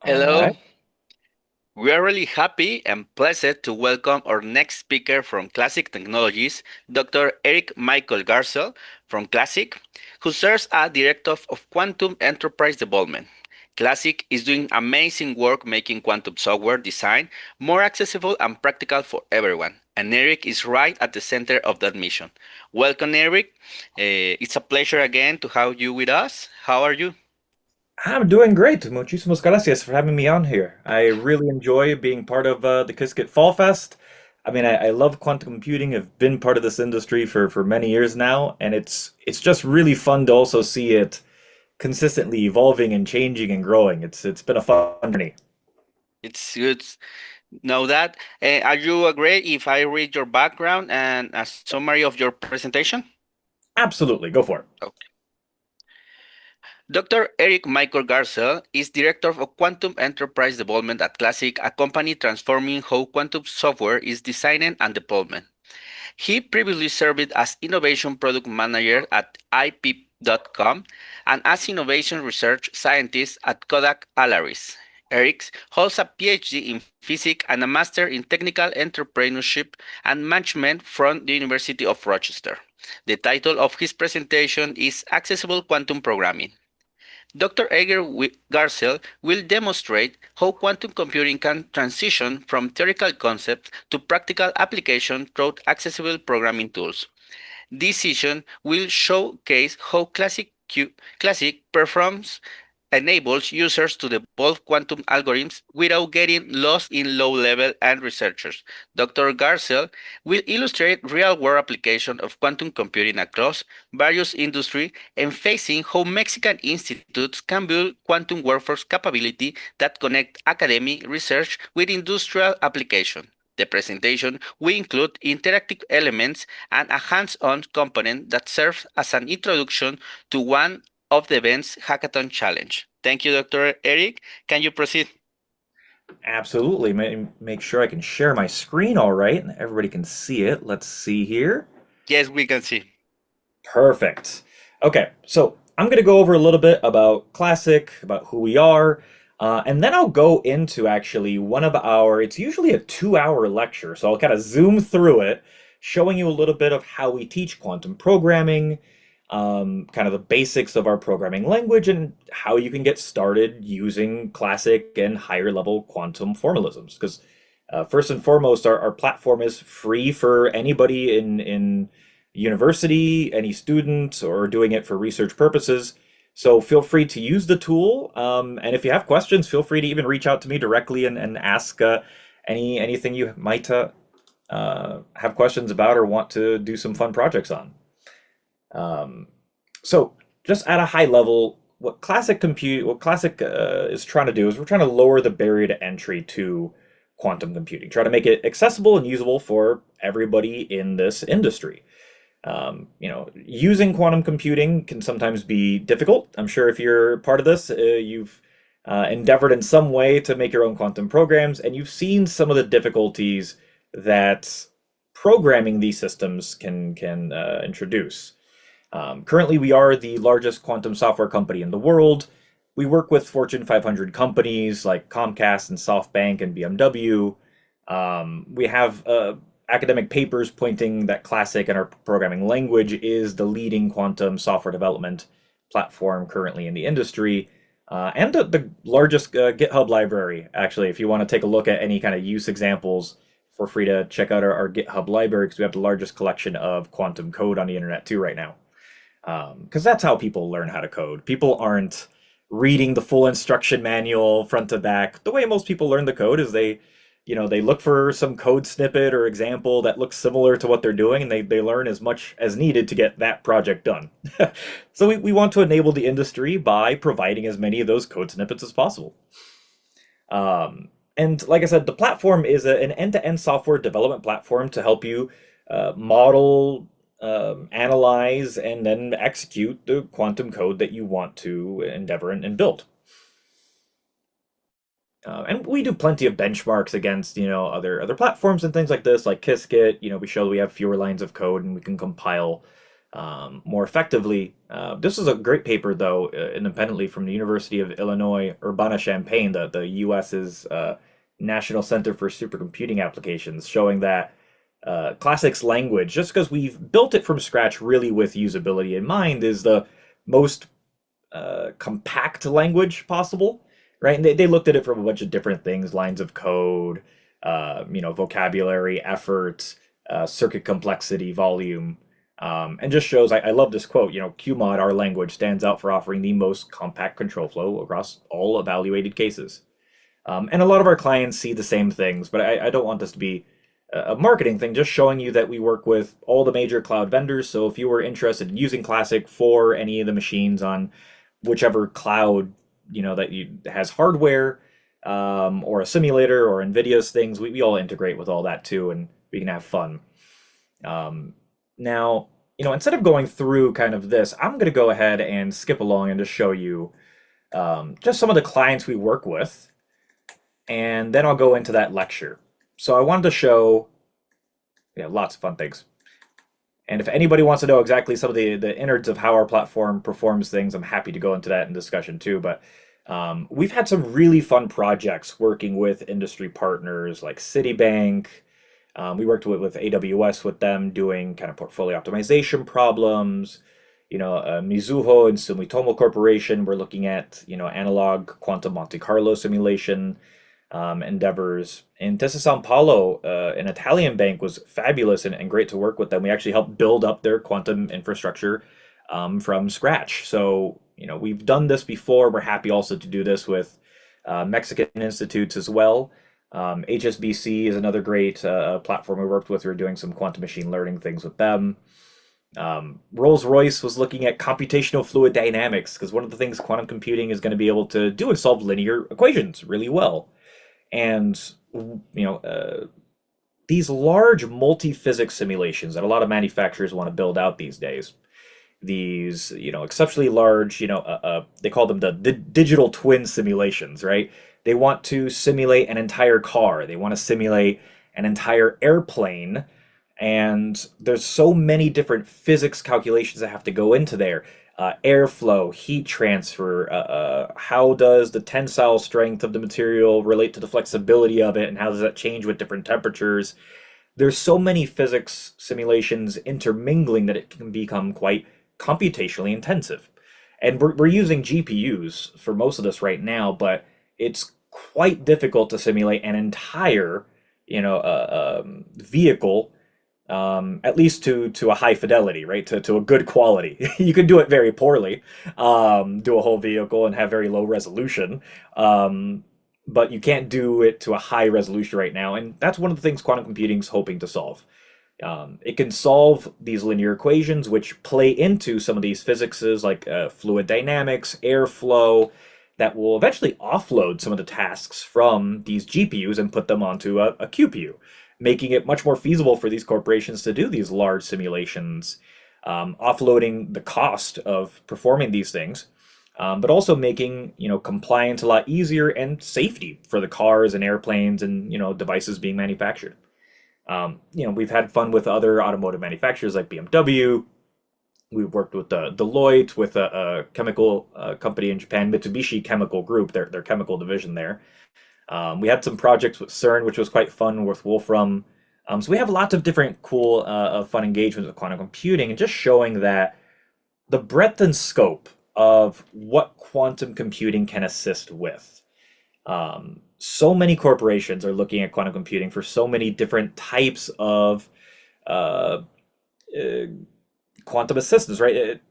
All Hello. right. We are really happy and pleased to welcome our next speaker from Classiq Technologies, Dr. Erik Michael Garcell from Classiq, who serves as Director of Quantum Enterprise Development. Classiq is doing amazing work making quantum software design more accessible and practical for everyone. And Erik is right at the center of that mission. Welcome, Erik. It's a pleasure again to have you with us. How are you? I'm doing great. Muchísimas gracias for having me on here. I really enjoy being part of the Qiskit Fall Fest. I love quantum computing. I've been part of this industry for many years now, and it's just really fun to also see it consistently evolving and changing and growing. It's been a fun journey. It's good. Know that. Are you agree if I read your background and a summary of your presentation? Absolutely, go for it. Okay. Dr. Erik Michael Garcell is Director of Quantum Enterprise Development at Classiq, a company transforming how quantum software is designed and deployed. He previously served as Innovation Product Manager at IP.com and as Innovation Research Scientist at Kodak Alaris. Erik holds a PhD in physics and a Master in Technical Entrepreneurship and Management from the University of Rochester. The title of his presentation is Accessible Quantum Programming. Dr. Eger Garcell will demonstrate how quantum computing can transition from theoretical concepts to practical application through accessible programming tools. This session will showcase how Classiq performs enables users to develop quantum algorithms without getting lost in low level and researchers. Dr. Garcell will illustrate real world application of quantum computing across various industries and facing how Mexican institutes can build quantum workforce capability that connect academic research with industrial application. The presentation will include interactive elements and a hands-on component that serves as an introduction to one of the event's hackathon challenge. Thank you, Dr. Eric. Can you proceed? Absolutely. Make sure I can share my screen all right and everybody can see it. Let's see here. Yes, we can see. Perfect. Okay, so I'm going to go over a little bit about Classic, about who we are, and then I'll go into actually one of our, it's usually a 2 hour lecture, so I'll kind of zoom through it, showing you a little bit of how we teach quantum programming, kind of the basics of our programming language, and how you can get started using Classic and higher level quantum formalisms. Because first and foremost, our platform is free for anybody in university, any student, or doing it for research purposes. So feel free to use the tool. And if you have questions, feel free to even reach out to me directly and ask anything you might have questions about or want to do some fun projects on. Um, so just at a high level, what Classic is trying to do is we're trying to lower the barrier to entry to quantum computing, try to make it accessible and usable for everybody in this industry. Using quantum computing can sometimes be difficult. I'm sure if you're part of this, you've endeavored in some way to make your own quantum programs, and you've seen some of the difficulties that programming these systems can introduce. Currently, we are the largest quantum software company in the world. We work with Fortune 500 companies like Comcast and SoftBank and BMW. We have academic papers pointing that Classic and our programming language is the leading quantum software development platform currently in the industry, and the largest GitHub library. Actually, if you want to take a look at any kind of use examples, feel free to check out our GitHub library because we have the largest collection of quantum code on the internet too right now. Because that's how people learn how to code. People aren't reading the full instruction manual front to back. The way most people learn the code is they look for some code snippet or example that looks similar to what they're doing, and they learn as much as needed to get that project done. So we want to enable the industry by providing as many of those code snippets as possible. And like I said, the platform is an end-to-end software development platform to help you model, analyze, and then execute the quantum code that you want to endeavor and build. And we do plenty of benchmarks against, other platforms and things like this, like Qiskit. We show that we have fewer lines of code and we can compile more effectively. This is a great paper, though, independently from the University of Illinois Urbana-Champaign, the US's National Center for Supercomputing Applications, showing that Classiq's language, just because we've built it from scratch really with usability in mind, is the most compact language possible, right? And they looked at it from a bunch of different things, lines of code, vocabulary, effort, circuit complexity, volume, and just shows, I love this quote, QMod, our language, stands out for offering the most compact control flow across all evaluated cases. And a lot of our clients see the same things, but I don't want this to be a marketing thing, just showing you that we work with all the major cloud vendors. So if you were interested in using Classiq for any of the machines on whichever cloud, that you has hardware, or a simulator or NVIDIA's things, we all integrate with all that too, and we can have fun. Um, Now, instead of going through kind of this, I'm going to go ahead and skip along and just show you just some of the clients we work with, and then I'll go into that lecture. So I wanted to show, lots of fun things. And if anybody wants to know exactly some of the innards of how our platform performs things, I'm happy to go into that in discussion too. But we've had some really fun projects working with industry partners like Citibank. We worked with AWS with them doing kind of portfolio optimization problems. Mizuho and Sumitomo Corporation, we're looking at, analog quantum Monte Carlo simulation endeavors. And Intesa San Paulo, an Italian bank, was fabulous and great to work with them. We actually helped build up their quantum infrastructure from scratch. So, we've done this before. We're happy also to do this with Mexican institutes as well. HSBC is another great platform we worked with. We were doing some quantum machine learning things with them. Rolls-Royce was looking at computational fluid dynamics because one of the things quantum computing is going to be able to do is solve linear equations really well. And these large multi-physics simulations that a lot of manufacturers want to build out these days, these exceptionally large, they call them the digital twin simulations, right? They want to simulate an entire car, they want to simulate an entire airplane, and there's so many different physics calculations that have to go into there. Airflow, heat transfer, how does the tensile strength of the material relate to the flexibility of it, and how does that change with different temperatures? There's so many physics simulations intermingling that it can become quite computationally intensive. And we're using GPUs for most of this right now, but it's quite difficult to simulate an entire, vehicle, at least to a high fidelity, right? To a good quality. You can do it very poorly, do a whole vehicle and have very low resolution, but you can't do it to a high resolution right now. And that's one of the things quantum computing is hoping to solve. It can solve these linear equations, which play into some of these physics like fluid dynamics, airflow, that will eventually offload some of the tasks from these GPUs and put them onto a QPU, making it much more feasible for these corporations to do these large simulations, offloading the cost of performing these things, but also making compliance a lot easier and safety for the cars and airplanes and devices being manufactured. We've had fun with other automotive manufacturers like BMW. We've worked with Deloitte, with a chemical company in Japan, Mitsubishi Chemical Group, their chemical division there. We had some projects with CERN, which was quite fun, with Wolfram. So we have lots of different cool, fun engagements with quantum computing, and just showing that the breadth and scope of what quantum computing can assist with. So many corporations are looking at quantum computing for so many different types of uh, uh, quantum assistance, right?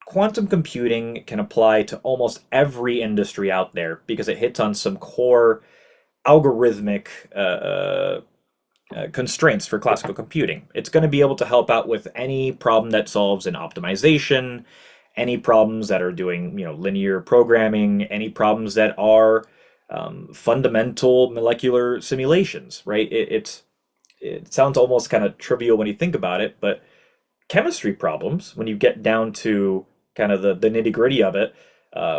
Quantum computing can apply to almost every industry out there because it hits on some core algorithmic constraints for classical computing. It's going to be able to help out with any problem that solves an optimization, any problems that are doing linear programming, any problems that are fundamental molecular simulations. Right? It sounds almost kind of trivial when you think about it, but chemistry problems, when you get down to kind of the nitty gritty of it,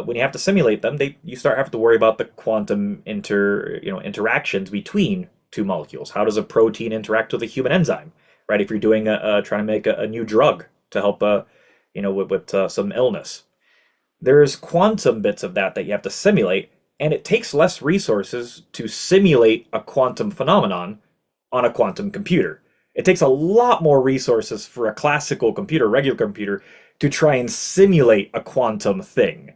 when you have to simulate them, you start having to worry about the quantum interactions between two molecules. How does a protein interact with a human enzyme? right? If you're doing trying to make a new drug to help with some illness, there's quantum bits of that you have to simulate, and it takes less resources to simulate a quantum phenomenon on a quantum computer. It takes a lot more resources for a classical computer, regular computer, to try and simulate a quantum thing.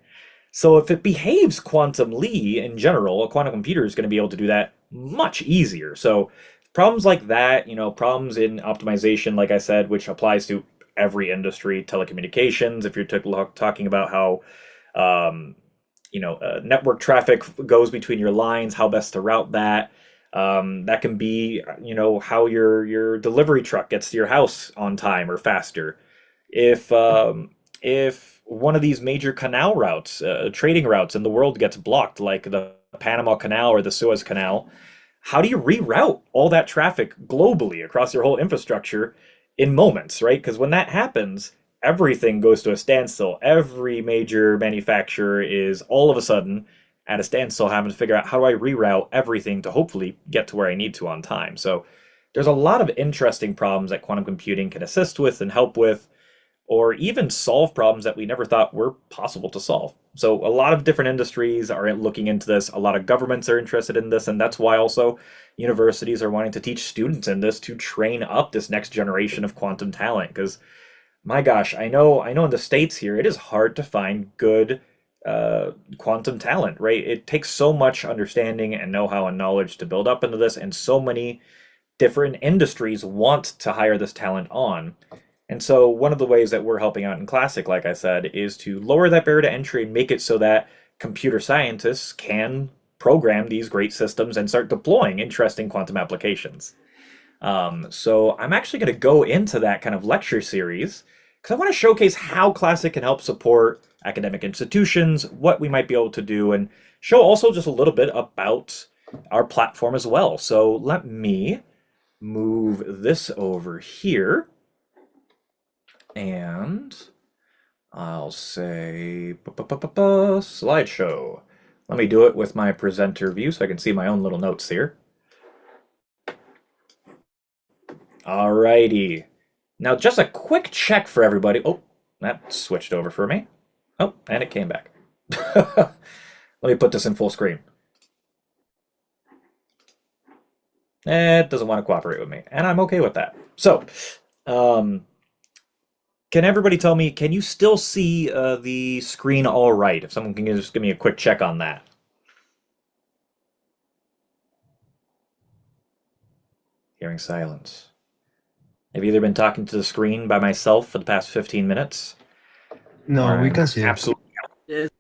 So if it behaves quantumly in general, a quantum computer is going to be able to do that much easier. So problems like that, problems in optimization, like I said, which applies to every industry, telecommunications, if you're talking about how um, network traffic goes between your lines, how best to route that. That can be, how your delivery truck gets to your house on time or faster. If one of these major canal routes, trading routes in the world gets blocked, like the Panama Canal or the Suez Canal, how do you reroute all that traffic globally across your whole infrastructure in moments, right? Because when that happens, everything goes to a standstill. Every major manufacturer is all of a sudden at a standstill, having to figure out how do I reroute everything to hopefully get to where I need to on time. So there's a lot of interesting problems that quantum computing can assist with and help with, or even solve problems that we never thought were possible to solve. So a lot of different industries are looking into this. A lot of governments are interested in this, and that's why also universities are wanting to teach students in this to train up this next generation of quantum talent. Because my gosh, I know in the States here, it is hard to find good quantum talent, right? It takes so much understanding and know-how and knowledge to build up into this, and so many different industries want to hire this talent on. And so one of the ways that we're helping out in Classiq, like I said, is to lower that barrier to entry and make it so that computer scientists can program these great systems and start deploying interesting quantum applications. So I'm actually going to go into that kind of lecture series because I want to showcase how Classiq can help support academic institutions, what we might be able to do, and show also just a little bit about our platform as well. So let me move this over here, and I'll say slideshow. Let me do it with my presenter view so I can see my own little notes here. Alrighty. Now, just a quick check for everybody. Oh, that switched over for me. Oh, and it came back. Let me put this in full screen. It doesn't want to cooperate with me, and I'm okay with that. So, um, can everybody tell me, can you still see the screen all right? If someone can just give me a quick check on that. Hearing silence. Have you either been talking to the screen by myself for the past 15 minutes? No, Or we I'm can see it. absolutely. Yes.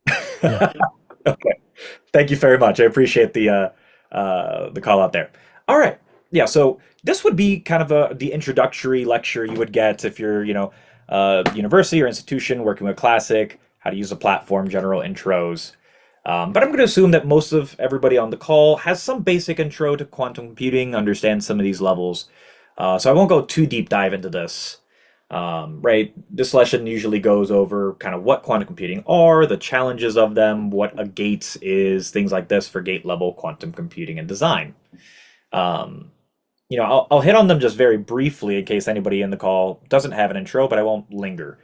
Yeah. Okay. Thank you very much. I appreciate the call out there. All right. Yeah, so this would be kind of the introductory lecture you would get if you're, university or institution working with Classiq, how to use the platform, general intros. But I'm going to assume that most of everybody on the call has some basic intro to quantum computing, understands some of these levels. So I won't go too deep dive into this. Right, this lesson usually goes over kind of what quantum computing are, the challenges of them, what a gate is, things like this for gate level quantum computing and design. Um, I'll hit on them just very briefly in case anybody in the call doesn't have an intro, but I won't linger.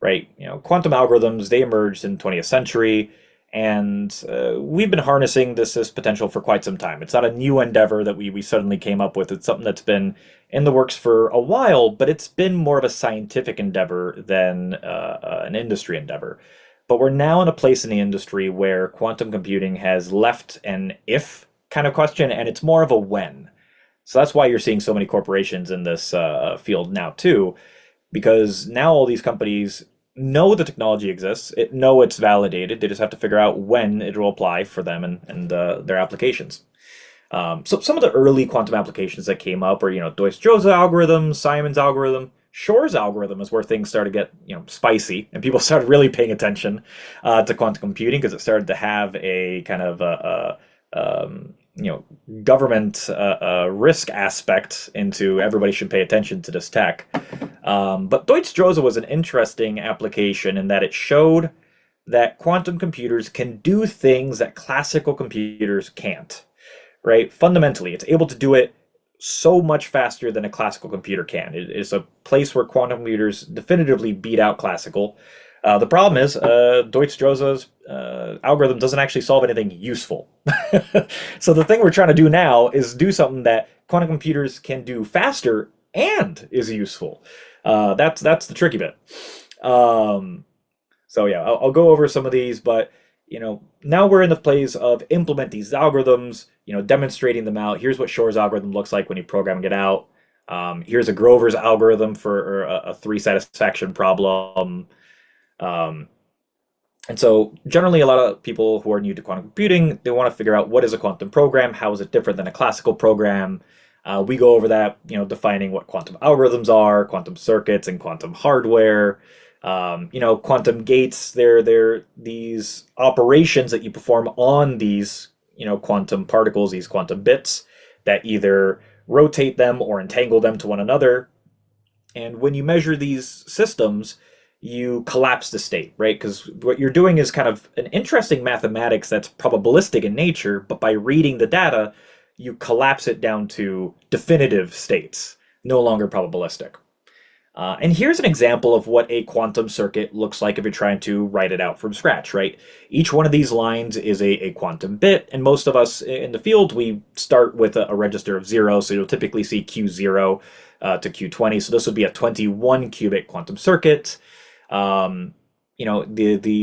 Right, quantum algorithms, they emerged in the 20th century, and we've been harnessing this potential for quite some time. It's not a new endeavor that we suddenly came up with. It's something that's been in the works for a while, but it's been more of a scientific endeavor than an industry endeavor. But we're now in a place in the industry where quantum computing has left an if kind of question, and it's more of a when. So that's why you're seeing so many corporations in this field now too, because now all these companies know the technology exists, know it's validated. They just have to figure out when it will apply for them and their applications. So some of the early quantum applications that came up were, Deutsch-Jozsa algorithm, Simon's algorithm, Shor's algorithm is where things started to get, spicy, and people started really paying attention to quantum computing because it started to have a kind of government risk aspect into everybody should pay attention to this tech. But Deutsch-Jozsa was an interesting application in that it showed that quantum computers can do things that classical computers can't, right? Fundamentally, it's able to do it so much faster than a classical computer can. It is a place where quantum computers definitively beat out classical. The problem is, Deutsch-Drose's algorithm doesn't actually solve anything useful. So the thing we're trying to do now is do something that quantum computers can do faster and is useful. That's the tricky bit. Um, so yeah, I'll go over some of these, but now we're in the phase of implement these algorithms, demonstrating them out. Here's what Shor's algorithm looks like when you program it out. Here's a Grover's algorithm for a three satisfaction problem. Um, and so generally a lot of people who are new to quantum computing, they want to figure out what is a quantum program, how is it different than a classical program. We go over that, defining what quantum algorithms are, quantum circuits, and quantum hardware. Quantum gates, they're these operations that you perform on these, quantum particles, these quantum bits that either rotate them or entangle them to one another. And when you measure these systems, you collapse the state, right? Because what you're doing is kind of an interesting mathematics that's probabilistic in nature, but by reading the data, you collapse it down to definitive states, no longer probabilistic. And here's an example of what a quantum circuit looks like if you're trying to write it out from scratch, right? Each one of these lines is a quantum bit, and most of us in the field, we start with a register of 0, so you'll typically see Q0 to Q20, so this would be a 21 qubit quantum circuit. The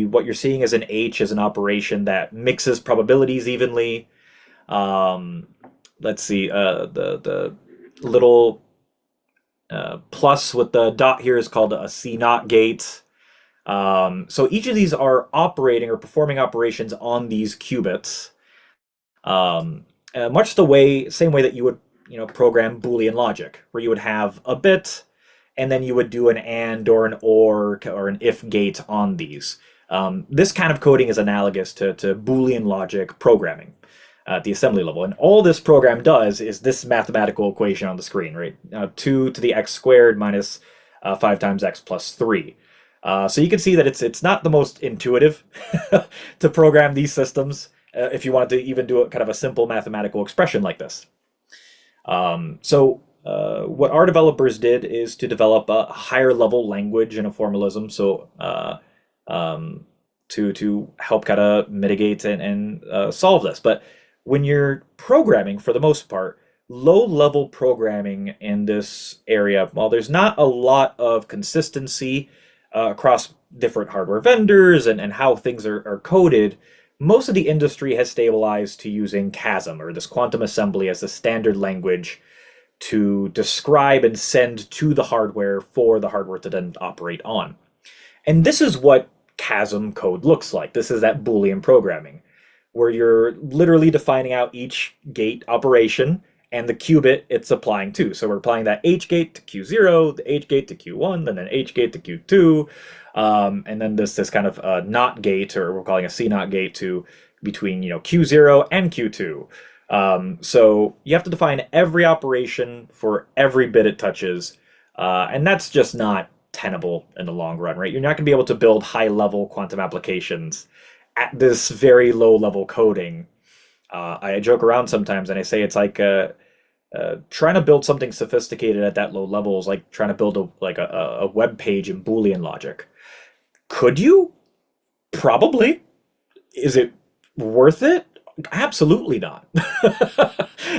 what you're seeing as an H is an operation that mixes probabilities evenly. Um, let's see, the little plus with the dot here is called a C naught gate. So each of these are operating or performing operations on these qubits, much the same way that you would program Boolean logic, where you would have a bit, and then you would do an and or an or an if gate on these. This kind of coding is analogous to Boolean logic programming at the assembly level. And all this program does is this mathematical equation on the screen, right? 2 to the x squared minus 5 times x plus 3. So you can see that it's not the most intuitive to program these systems if you wanted to even do a kind of a simple mathematical expression like this. What our developers did is to develop a higher level language and a formalism. So to help kind of mitigate and solve this. But when you're programming, for the most part, low level programming in this area, while there's not a lot of consistency across different hardware vendors and how things are coded, most of the industry has stabilized to using QASM, or this quantum assembly, as the standard language to describe and send to the hardware for the hardware to then operate on. And this is what QASM code looks like. This is that Boolean programming, where you're literally defining out each gate operation and the qubit it's applying to. So we're applying that H gate to Q0, the H gate to Q1, and then H gate to Q2, and then this kind of NOT gate, or we're calling a C NOT gate, to between Q0 and Q2. So you have to define every operation for every bit it touches, and that's just not tenable in the long run, right? You're not going to be able to build high-level quantum applications at this very low-level coding. I joke around sometimes and I say it's like trying to build something sophisticated at that low level is like trying to build a web page in Boolean logic. Could you? Probably. Is it worth it? Absolutely not.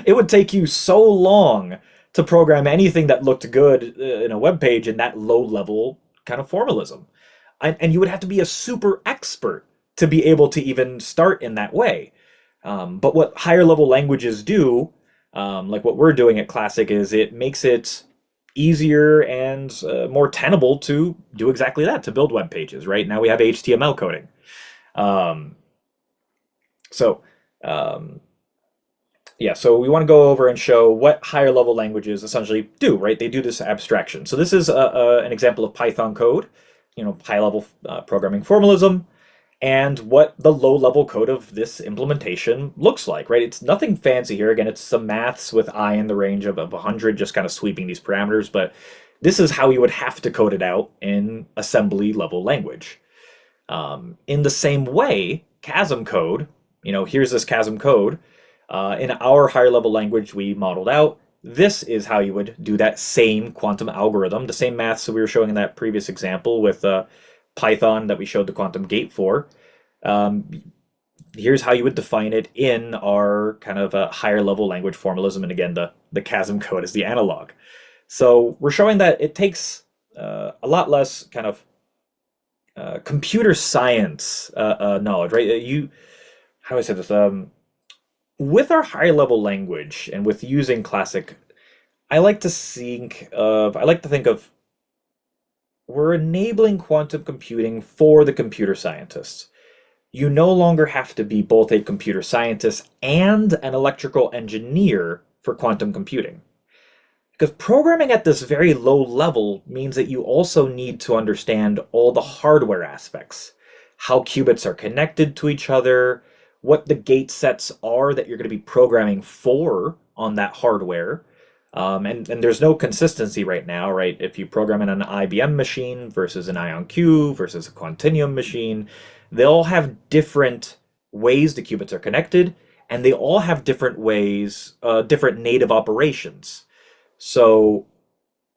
It would take you so long to program anything that looked good in a web page in that low level kind of formalism. And you would have to be a super expert to be able to even start in that way. But what higher level languages do, like what we're doing at Classiq, is it makes it easier and more tenable to do exactly that, to build web pages, right? Now we have HTML coding. Um, so, um, yeah, so we want to go over and show what higher level languages essentially do, right? They do this abstraction. So this is an example of Python code, high level programming formalism, and what the low level code of this implementation looks like, right? It's nothing fancy here. Again, it's some maths with I in the range of 100, just kind of sweeping these parameters, but this is how you would have to code it out in assembly level language. In the same way, QASM code, here's this QASM code. In our higher level language we modeled out, this is how you would do that same quantum algorithm, the same maths that we were showing in that previous example with Python that we showed the quantum gate for. Um, Here's how you would define it in our kind of higher level language formalism. And again, the CASM code is the analog. So we're showing that it takes a lot less kind of computer science knowledge, right? How do I say this? With our higher level language and with using Classiq, I like to think of we're enabling quantum computing for the computer scientists. You no longer have to be both a computer scientist and an electrical engineer for quantum computing. Because programming at this very low level means that you also need to understand all the hardware aspects, how qubits are connected to each other, what the gate sets are that you're going to be programming for on that hardware. And there's no consistency right now, right? If you program in an IBM machine versus an IonQ versus a Quantinuum machine, they all have different ways the qubits are connected, and they all have different ways, different native operations. So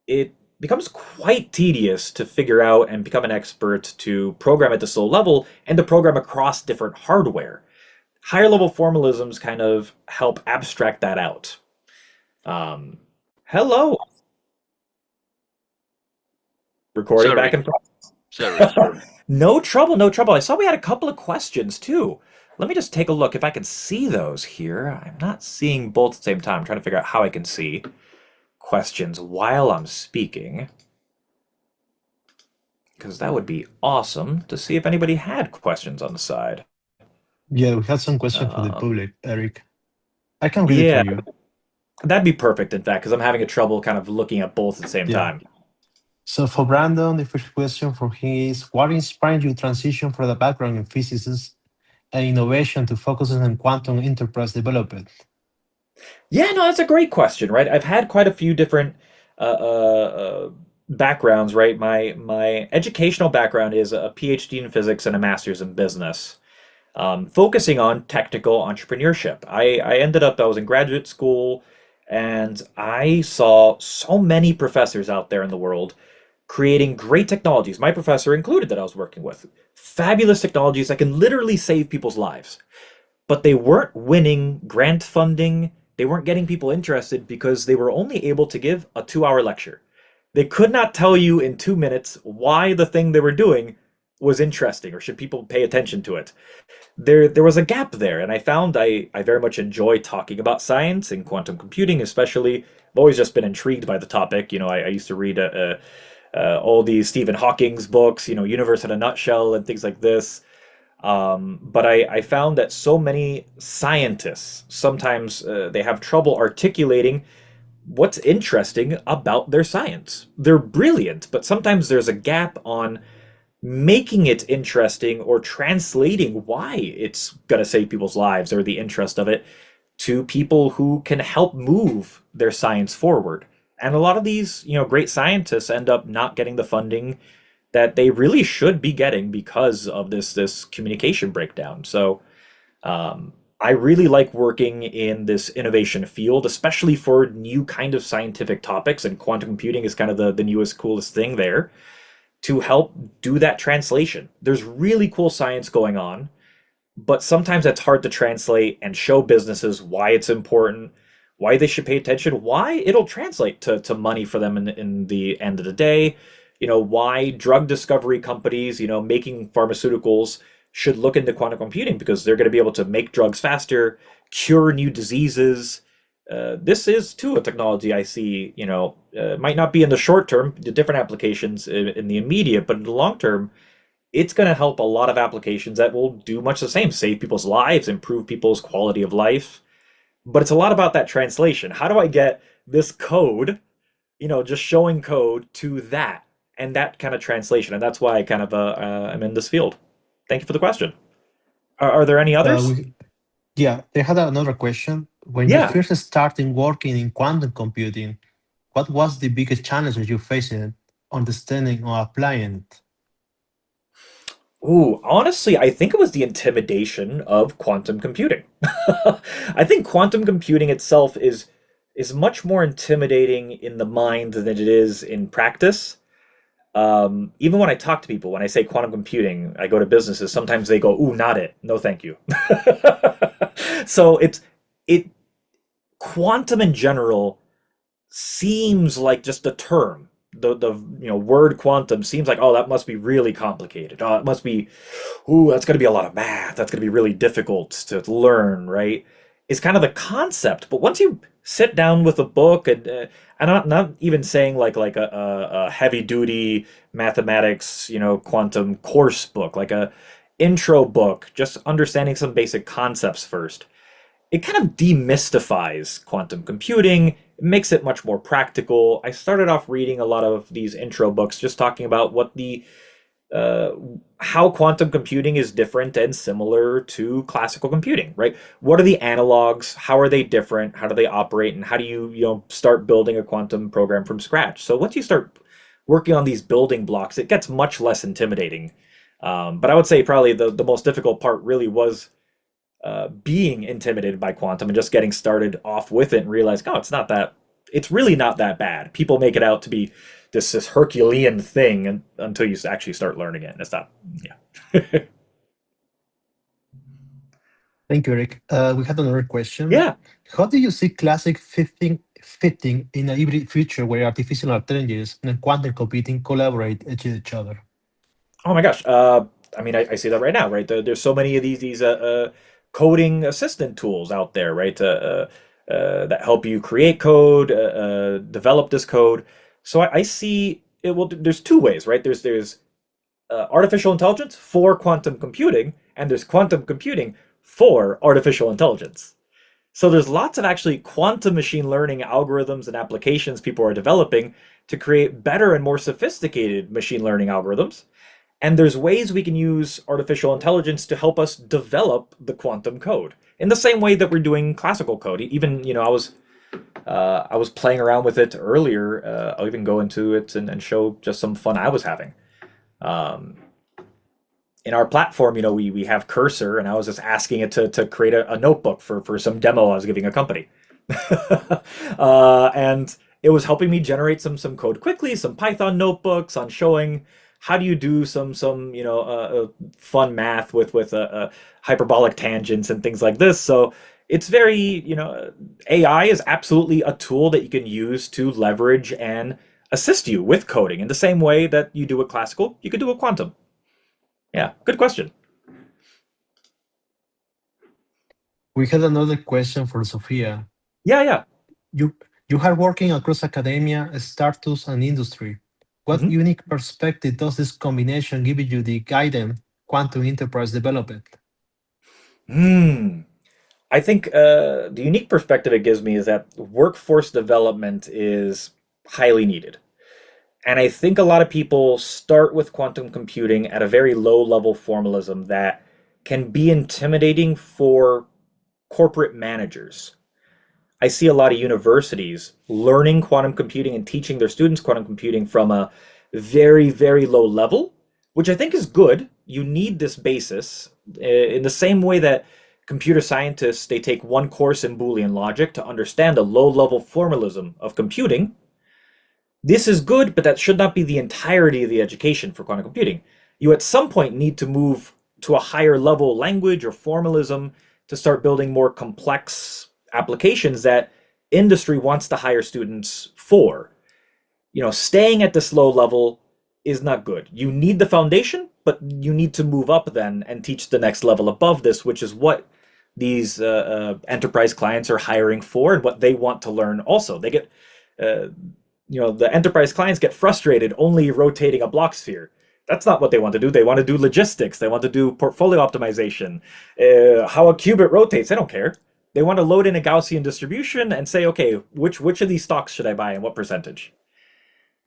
it becomes quite tedious to figure out and become an expert to program at this low level and to program across different hardware. Higher level formalisms kind of help abstract that out. Um, Hello, recording back Sorry, in sorry. progress. No trouble, no trouble. I saw we had a couple of questions too. Let me just take a look if I can see those here. I'm not seeing both at the same time. I'm trying to figure out how I can see questions while I'm speaking, because that would be awesome to see if anybody had questions on the side. Yeah, we had some question for the Um, public, Eric. I can read it for yeah, you. that'd be perfect, in fact, because I'm having a trouble kind of looking at both at the same Yeah. time. So for Brandon, the first question for him is, what inspired you transition from the background in physics and innovation to focusing on quantum enterprise development? Yeah, no, that's a great question, right? I've had quite a few different backgrounds, right? My educational background is a PhD in physics and a master's in business, focusing on technical entrepreneurship. I was in graduate school, and I saw so many professors out there in the world creating great technologies. My professor included that I was working with. Fabulous technologies that can literally save people's lives, but they weren't winning grant funding. They weren't getting people interested because they were only able to give a 2 hour lecture. They could not tell you in 2 minutes why the thing they were doing was interesting or should people pay attention to it. There was a gap there, and I found I very much enjoy talking about science and quantum computing, especially. I've always just been intrigued by the topic. I used to read all these Stephen Hawking's books, Universe in a Nutshell and things like this. But I found that so many scientists sometimes they have trouble articulating what's interesting about their science. They're brilliant, but sometimes there's a gap on making it interesting or translating why it's going to save people's lives or the interest of it to people who can help move their science forward. And a lot of these, great scientists end up not getting the funding that they really should be getting because of this communication breakdown. So I really like working in this innovation field, especially for new kind of scientific topics, and quantum computing is kind of the newest, coolest thing there to help do that translation. There's really cool science going on, but sometimes it's hard to translate and show businesses why it's important, why they should pay attention, why it'll translate to money for them in the end of the day, why drug discovery companies, making pharmaceuticals should look into quantum computing because they're going to be able to make drugs faster, cure new diseases. This is too a technology I see, might not be in the short term, the different applications in the immediate, but in the long term, it's going to help a lot of applications that will do much the same, save people's lives, improve people's quality of life. But it's a lot about that translation. How do I get this code, just showing code to that and that kind of translation? And that's why I kind of am in this field. Thank you for the question. Are there any Uh, others? we, yeah, they had another question. When you Yeah. first started working in quantum computing, what was the biggest challenges you faced in understanding or applying it? Ooh, honestly, I think it was the intimidation of quantum computing. I think quantum computing itself is is much more intimidating in the mind than it is in practice. Even when I talk to people, when I say quantum computing, I go to businesses, sometimes they go, "Ooh, not it. No, thank you." So it quantum in general seems like just a term. The word quantum seems like, oh, that must be really complicated. Oh, it must be, ooh, that's going to be a lot of math. That's going to be really difficult to learn, right? It's kind of the concept, but once you sit down with a book, and I'm not even saying like a heavy duty mathematics, quantum course book, like a intro book, just understanding some basic concepts first, it kind of demystifies quantum computing, it makes it much more practical. I started off reading a lot of these intro books just talking about what the uh, how quantum computing is different and similar to classical computing, right? What are the analogs? How are they different? How do they operate? And how do you start building a quantum program from scratch? So once you start working on these building blocks, it gets much less intimidating. But I would say probably the most difficult part really was being intimidated by quantum and just getting started off with it and realizing, oh, it's really not that bad. People make it out to be this Herculean thing until you actually start learning it. And it's not, yeah. Thank you, Eric. We had another question. Yeah. How do you see classic fitting in a hybrid future where artificial intelligence and quantum computing collaborate with each other? Oh my gosh. I mean, I see that right now, right? There's so many of these coding assistant tools out there, right? That help you create code, develop this code. So I see it. Well, there's two ways, right? There's artificial intelligence for quantum computing, and there's quantum computing for artificial intelligence. So there's lots of actually quantum machine learning algorithms and applications people are developing to create better and more sophisticated machine learning algorithms. And there's ways we can use artificial intelligence to help us develop the quantum code in the same way that we're doing classical code. Even, I was playing around with it earlier. I'll even go into it and show just some fun I was having. Um, in our platform, we have Cursor, and I was just asking it to create a notebook for some demo I was giving a company. And it was helping me generate some code quickly, some Python notebooks on showing how do you do some fun math with hyperbolic tangents and things like this. So it's very, AI is absolutely a tool that you can use to leverage and assist you with coding in the same way that you do with classical, you could do with quantum. Yeah, good question. We had another question for Sophia. Yeah, yeah. You you are working across academia, startups, and industry. What hmm unique perspective does this combination give you the guidance quantum enterprise development? Hmm. I think the unique perspective it gives me is that workforce development is highly needed. And I think a lot of people start with quantum computing at a very low level formalism that can be intimidating for corporate managers. I see a lot of universities learning quantum computing and teaching their students quantum computing from a very, very low level, which I think is good. You need this basis in the same way that computer scientists they take one course in Boolean logic to understand a low level formalism of computing. This is good, but that should not be the entirety of the education for quantum computing. You at some point need to move to a higher level language or formalism to start building more complex applications that industry wants to hire students for. Staying at this low level is not good. You need the foundation, but you need to move up then and teach the next level above this, which is what these enterprise clients are hiring for and what they want to learn also. They get uh, the enterprise clients get frustrated only rotating a block sphere. That's not what they want to do. They want to do logistics. They want to do portfolio optimization. How a qubit rotates, they don't care. They want to load in a Gaussian distribution and say, okay, which of these stocks should I buy and what percentage?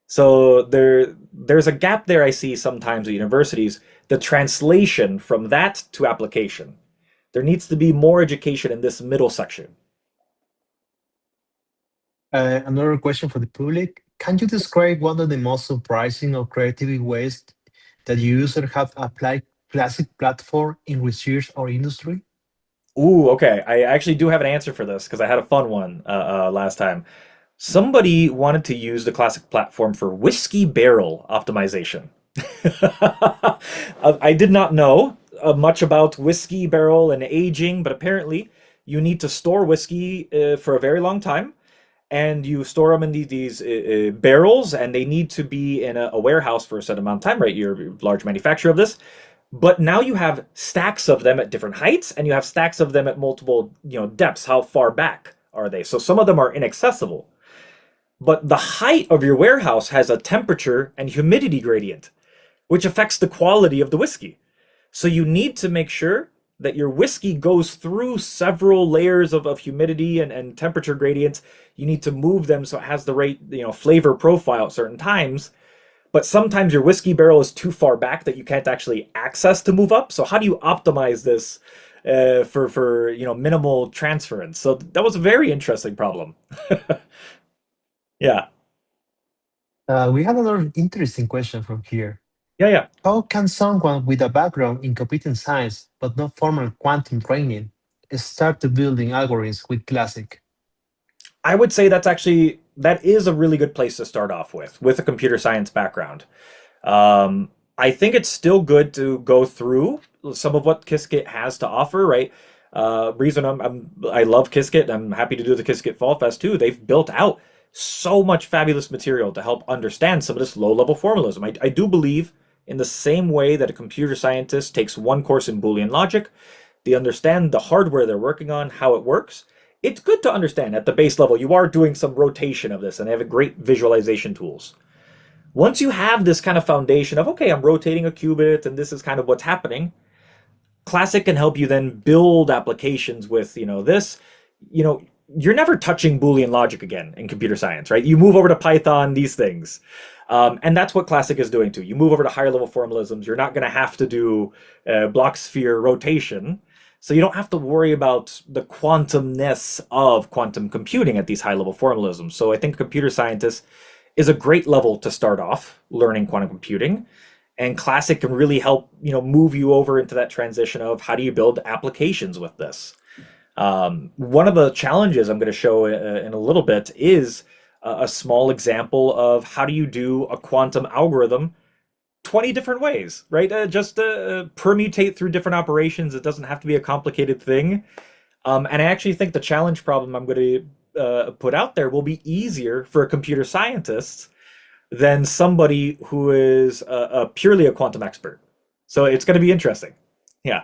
So there's a gap there I see sometimes at universities. The translation from that to application. There needs to be more education in this middle section. Another question for the public. Can you describe one of the most surprising or creative ways that users have applied classic platform in research or industry? Ooh, okay. I actually do have an answer for this because I had a fun one last time. Somebody wanted to use the Classiq platform for whiskey barrel optimization. I did not know much about whiskey barrel and aging, but apparently you need to store whiskey for a very long time, and you store them in these barrels, and they need to be in a warehouse for a certain amount of time, right? You're a large manufacturer of this, but now you have stacks of them at different heights, and you have stacks of them at multiple, depths. How far back are they? So some of them are inaccessible. But the height of your warehouse has a temperature and humidity gradient, which affects the quality of the whiskey. So you need to make sure that your whiskey goes through several layers of humidity and temperature gradients. You need to move them so it has the right, flavor profile at certain times. But sometimes your whiskey barrel is too far back that you can't actually access to move up. So how do you optimize this for minimal transference? So that was a very interesting problem. Yeah, We have another interesting question from here. yeah, yeah. How can someone with a background in computing science but no formal quantum training start to building algorithms with Classic? I would say that is a really good place to start off with a computer science background. Um, I think it's still good to go through some of what Qiskit has to offer, right? Reason I love Qiskit. I'm happy to do the Qiskit Fall Fest too. They've built out so much fabulous material to help understand some of this low-level formalism. I do believe in the same way that a computer scientist takes one course in Boolean logic, they understand the hardware they're working on, how it works. It's good to understand at the base level. You are doing some rotation of this, and they have great visualization tools. Once you have this kind of foundation of, okay, I'm rotating a qubit and this is kind of what's happening, Classiq can help you then build applications with, this. You know, you're never touching Boolean logic again in computer science, right? You move over to Python, these things. And that's what Classiq is doing too. You move over to higher level formalisms, you're not going to have to do block sphere rotation. So you don't have to worry about the quantumness of quantum computing at these high level formalisms. So I think computer scientists is a great level to start off learning quantum computing. And Classiq can really help, move you over into that transition of how do you build applications with this. One of the challenges I'm going to show in a little bit is a small example of how do you do a quantum algorithm 20 different ways, right? Just permutate through different operations. It doesn't have to be a complicated thing. And I actually think the challenge problem I'm going to put out there will be easier for a computer scientist than somebody who is purely a quantum expert. So it's going to be interesting. Yeah.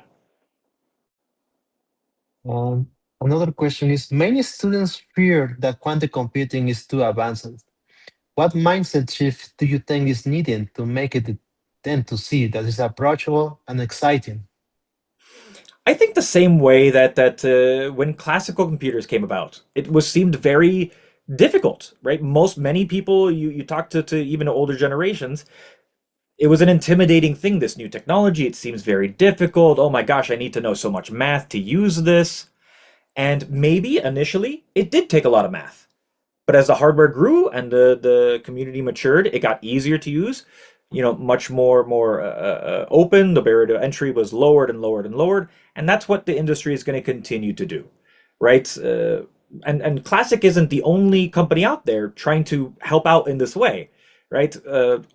Um, Another question is many students fear that quantum computing is too advanced. What mindset shift do you think is needed to make it them to see that it's approachable and exciting? I think the same way that when classical computers came about, it was seemed very difficult, right? Many people you talk to even older generations, it was an intimidating thing, this new technology. It seems very difficult. Oh my gosh, I need to know so much math to use this. And maybe initially it did take a lot of math. But as the hardware grew and the community matured, it got easier to use. Much more open. The barrier to entry was lowered and lowered and lowered, and that's what the industry is going to continue to do, right? And Classiq isn't the only company out there trying to help out in this way, right?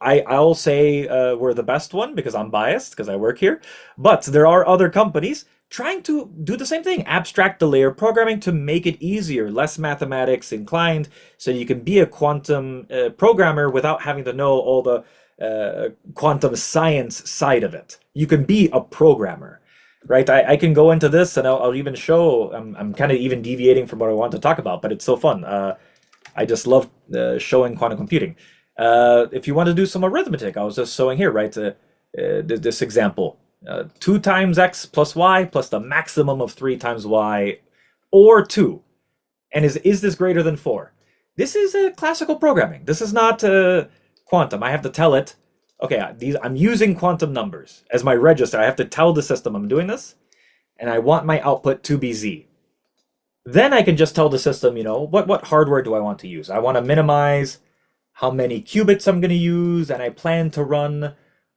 I'll say we're the best one because I'm biased because I work here, but there are other companies trying to do the same thing, abstract the layer programming to make it easier, less mathematics inclined, so you can be a quantum programmer without having to know all the quantum science side of it. You can be a programmer, right? I can go into this and I'll even show, I'm kind of even deviating from what I want to talk about, but it's so fun. I just love showing quantum computing. If you want to do some arithmetic, I was just showing here, right? This example. 2 times x plus y plus the maximum of 3 times y or 2. And is this greater than 4? This is classical programming. This is not quantum. I have to tell it, okay, I'm using quantum numbers as my register. I have to tell the system I'm doing this, and I want my output to be z. Then I can just tell the system, what hardware do I want to use? I want to minimize how many qubits I'm going to use, and I plan to run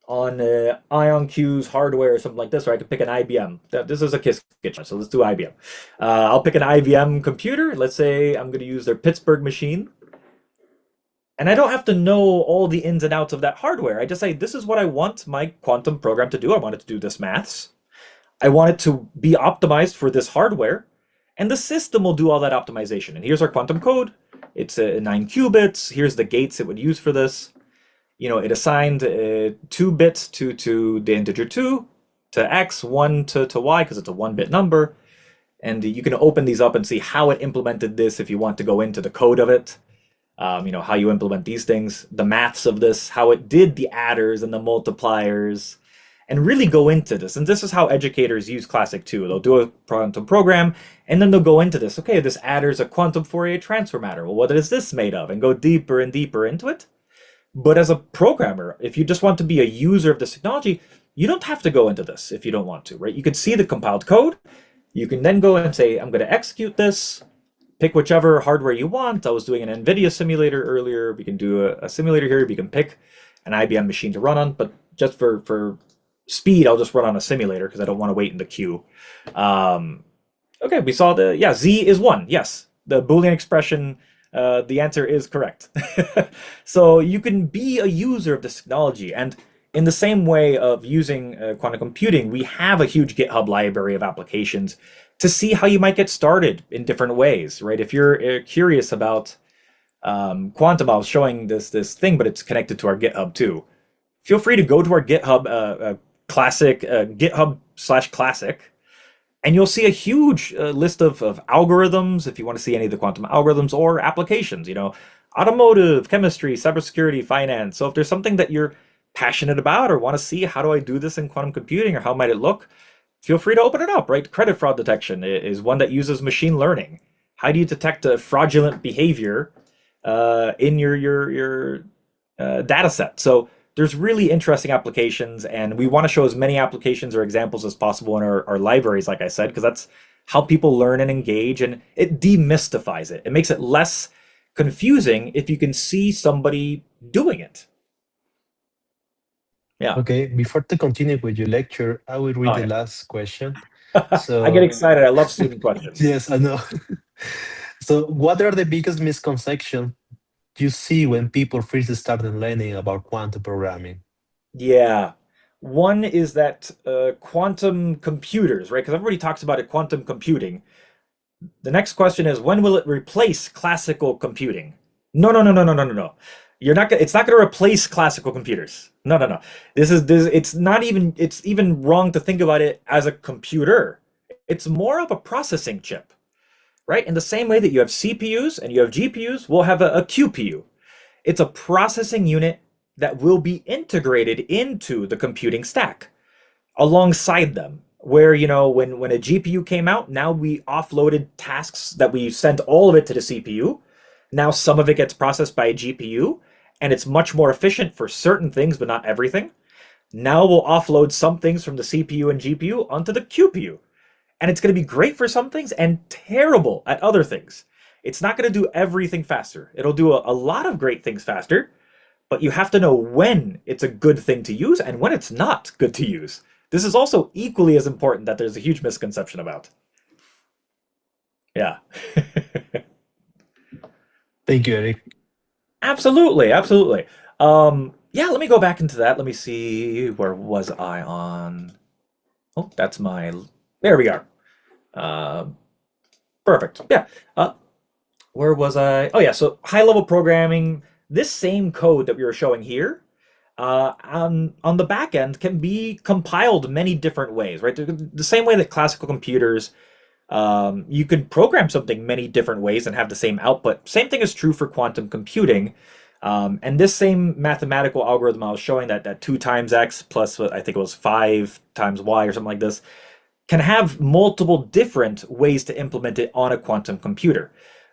on IonQ's hardware or something like this, or I could pick an IBM. This is a kitchen, so let's do IBM. I'll pick an IBM computer. Let's say I'm going to use their Pittsburgh machine. And I don't have to know all the ins and outs of that hardware. I just say, this is what I want my quantum program to do. I want it to do this maths. I want it to be optimized for this hardware. And the system will do all that optimization. And here's our quantum code. It's 9 qubits. Here's the gates it would use for this. It assigned 2 bits to the integer 2, to x, 1 to y, because it's a 1-bit number. And you can open these up and see how it implemented this if you want to go into the code of it. How you implement these things, the maths of this, how it did the adders and the multipliers, and really go into this. And this is how educators use Classiq too. They'll do a quantum program, and then they'll go into this. Okay, this adder is a quantum Fourier transform adder. Well, what is this made of? And go deeper and deeper into it. But as a programmer, if you just want to be a user of this technology, you don't have to go into this if you don't want to, right? You can see the compiled code. You can then go and say, I'm going to execute this. Pick whichever hardware you want. I was doing an NVIDIA simulator earlier. We can do a simulator here. We can pick an IBM machine to run on, but just for speed, I'll just run on a simulator because I don't want to wait in the queue. Okay, we saw Z is 1. Yes, the Boolean expression, the answer is correct. So you can be a user of this technology. And in the same way of using quantum computing, we have a huge GitHub library of applications to see how you might get started in different ways, right? If you're curious about quantum, I was showing this thing, but it's connected to our GitHub too. Feel free to go to our GitHub, Classiq, GitHub/Classiq, and you'll see a huge list of algorithms if you want to see any of the quantum algorithms or applications, automotive, chemistry, cybersecurity, finance. So if there's something that you're passionate about or want to see, how do I do this in quantum computing or how might it look? Feel free to open it up, right? Credit fraud detection is one that uses machine learning. How do you detect a fraudulent behavior in your data set? So there's really interesting applications, and we want to show as many applications or examples as possible in our libraries, like I said, because that's how people learn and engage, and it demystifies it. It makes it less confusing if you can see somebody doing it. Yeah. Okay, before to continue with your lecture, I will read Oh, the yeah. last question. I get excited. I love student questions. Yes, I know. So, what are the biggest misconceptions you see when people first start learning about quantum programming? Yeah. One is that quantum computers, right? Because everybody talks about it, quantum computing. The next question is, when will it replace classical computing? No, no, no, no, no, no, no, no. You're not gonna, it's not going to replace classical computers. No, no, no. It's not even, it's even wrong to think about it as a computer. It's more of a processing chip, right? In the same way that you have CPUs and you have GPUs, we'll have a QPU. It's a processing unit that will be integrated into the computing stack alongside them. Where, when a GPU came out, now we offloaded tasks that we sent all of it to the CPU. Now some of it gets processed by a GPU, and it's much more efficient for certain things, but not everything. Now we'll offload some things from the CPU and GPU onto the QPU. And it's going to be great for some things and terrible at other things. It's not going to do everything faster. It'll do a lot of great things faster, but you have to know when it's a good thing to use and when it's not good to use. This is also equally as important that there's a huge misconception about. Yeah. Thank you, Eric. Absolutely, absolutely. Yeah, let me go back into that. Let me see, where was I on? Oh, that's my, there we are. Uh, Perfect. Yeah. Where was I? Oh yeah, so high level programming, this same code that we were showing here, on the back end can be compiled many different ways, right? The same way that classical computers, you could program something many different ways and have the same output. Same thing is true for quantum computing. And this same mathematical algorithm I was showing, that 2 times x plus, I think it was 5 times y or something like this, can have multiple different ways to implement it on a quantum computer.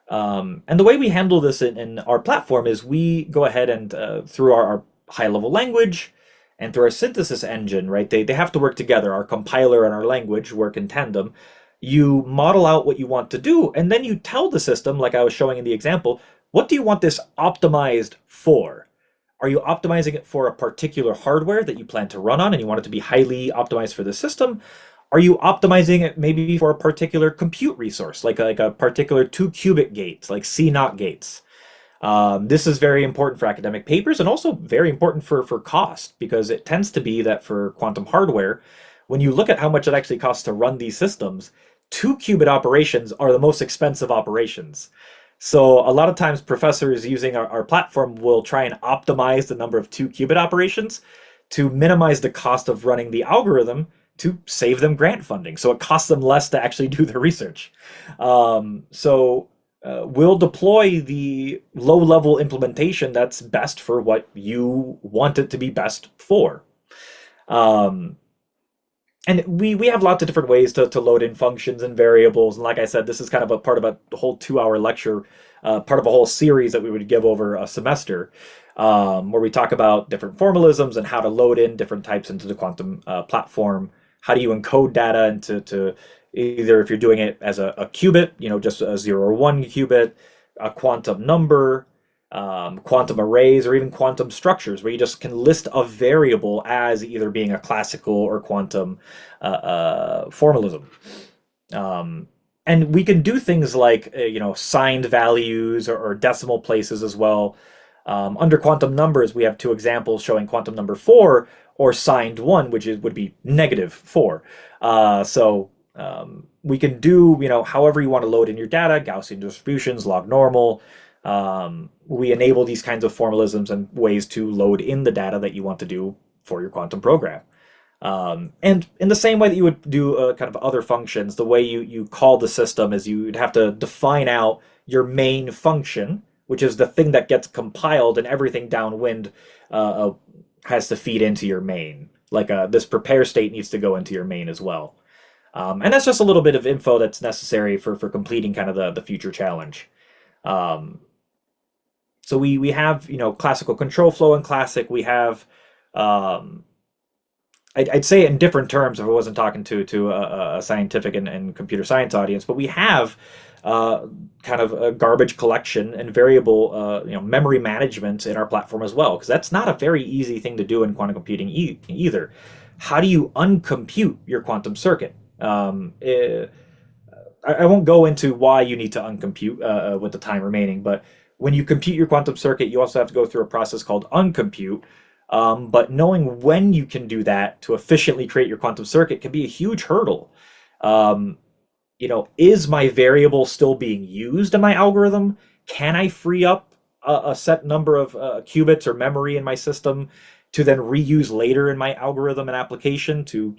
And the way we handle this in our platform is we go ahead and through our high-level language and through our synthesis engine, right? They have to work together. Our compiler and our language work in tandem. You model out what you want to do, and then you tell the system, like I was showing in the example, what do you want this optimized for? Are you optimizing it for a particular hardware that you plan to run on and you want it to be highly optimized for the system? Are you optimizing it maybe for a particular compute resource, like a particular 2-qubit gate, like C0 gates? This is very important for academic papers and also very important for cost, because it tends to be that for quantum hardware, when you look at how much it actually costs to run these systems, 2-qubit operations are the most expensive operations. So a lot of times professors using our platform will try and optimize the number of 2-qubit operations to minimize the cost of running the algorithm to save them grant funding. So it costs them less to actually do the research. We'll deploy the low-level implementation that's best for what you want it to be best for. Um, and we have lots of different ways to load in functions and variables. And like I said, this is kind of a part of a whole 2-hour lecture, part of a whole series that we would give over a semester, where we talk about different formalisms and how to load in different types into the quantum platform. How do you encode data into either, if you're doing it as a qubit, just a 0 or 1 qubit, a quantum number, quantum arrays, or even quantum structures, where you just can list a variable as either being a classical or quantum formalism. And we can do things like, signed values or decimal places as well. Under quantum numbers, we have two examples showing quantum number 4 or signed 1, which would be -4. We can do, however you want to load in your data, Gaussian distributions, log normal. We enable these kinds of formalisms and ways to load in the data that you want to do for your quantum program. And in the same way that you would do kind of other functions, the way you call the system is you'd have to define out your main function, which is the thing that gets compiled, and everything downwind has to feed into your main. Like this prepare state needs to go into your main as well. And that's just a little bit of info that's necessary for completing kind of the future challenge. Um, so we have, classical control flow in Classiq. We have, I'd say it in different terms if I wasn't talking to a scientific and computer science audience, but we have kind of a garbage collection and variable, memory management in our platform as well, because that's not a very easy thing to do in quantum computing either. How do you uncompute your quantum circuit? I won't go into why you need to uncompute with the time remaining, but when you compute your quantum circuit, you also have to go through a process called uncompute. But knowing when you can do that to efficiently create your quantum circuit can be a huge hurdle. Um, is my variable still being used in my algorithm? Can I free up a set number of qubits or memory in my system to then reuse later in my algorithm and application to